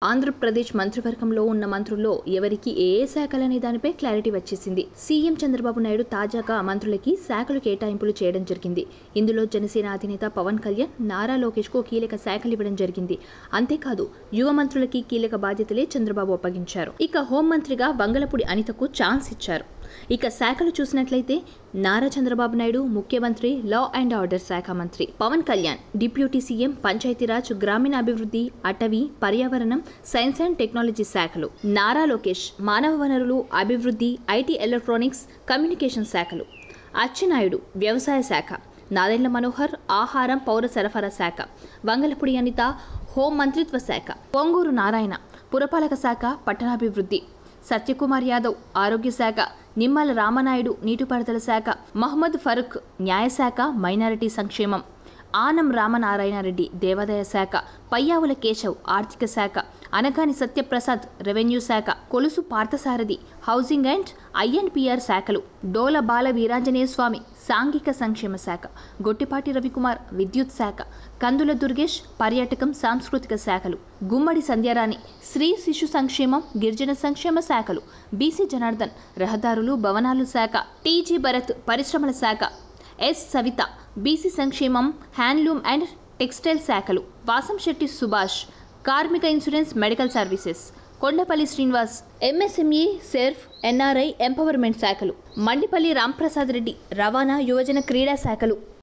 ఆంధ్రప్రదేశ్ మంత్రివర్గంలో ఉన్న మంత్రుల్లో ఎవరికి ఏ శాఖలనే దానిపై క్లారిటీ వచ్చేసింది. సీఎం చంద్రబాబు నాయుడు తాజాగా మంత్రులకి శాఖలు కేటాయింపులు చేయడం జరిగింది. ఇందులో జనసేన అధినేత పవన్ కళ్యాణ్, నారా లోకేష్ కు కీలక శాఖలు ఇవ్వడం జరిగింది. అంతేకాదు యువ మంత్రులకి కీలక బాధ్యతలే చంద్రబాబు అప్పగించారు. ఇక హోంమంత్రిగా వంగలపూడి అనితకు ఛాన్స్ ఇచ్చారు. ఇక శాఖలు చూసినట్లయితే నారా చంద్రబాబు నాయుడు ముఖ్యమంత్రి, లా అండ్ ఆర్డర్ శాఖ మంత్రి, పవన్ కళ్యాణ్ డిప్యూటీ సీఎం, పంచాయతీరాజ్, గ్రామీణాభివృద్ధి, అటవీ, పర్యావరణం, సైన్స్ అండ్ టెక్నాలజీ శాఖలు, నారా లోకేష్ మానవ వనరులు, అభివృద్ధి, ఐటీ, ఎలక్ట్రానిక్స్, కమ్యూనికేషన్ శాఖలు, అచ్చెన్నాయుడు వ్యవసాయ శాఖ, నాదెండ్ల మనోహర్ ఆహారం, పౌర సరఫరా శాఖ, వంగలపూడి అనిత హోం మంత్రిత్వ శాఖ, పొంగూరు నారాయణ పురపాలక శాఖ, పట్టణాభివృద్ధి, సత్యకుమార్ యాదవ్ ఆరోగ్య శాఖ, నిమ్మల రామనాయుడు నీటిపారుదల శాఖ, మహమ్మద్ ఫరూక్ న్యాయశాఖ, మైనారిటీ సంక్షేమం, ఆనం రామనారాయణ రెడ్డి దేవాదాయ శాఖ, పయ్యావుల కేశవ్ ఆర్థిక శాఖ, అనగాని సత్యప్రసాద్ రెవెన్యూ శాఖ, Kolusu Parthasarathy housing and INPR శాఖలు, డోల బాల వీరాంజనేయ స్వామి సాంఘిక సంక్షేమ శాఖ, గొట్టిపాటి రవికుమార్ విద్యుత్ శాఖ, కందుల దుర్గేష్ పర్యాటకం సాంస్కృతిక శాఖలు, గుమ్మడి సంధ్యారాణి స్త్రీ శిశు సంక్షేమం గిరిజన సంక్షేమ శాఖలు, బీసీ జనార్దన్ రహదారులు భవనాలు శాఖ, టీజీ భరత్ పరిశ్రమల శాఖ, ఎస్ సవిత బీసీ సంక్షేమం హ్యాండ్లూమ్ అండ్ టెక్స్టైల్ శాఖలు, వాసంశెట్టి సుభాష్ కార్మిక insurance medical services, Kondapalli Srinivas MSME SERP NRI empowerment శాఖలు, మండిపల్లి రాంప్రసాద్ రెడ్డి రవాణా యువజన క్రీడా శాఖలు,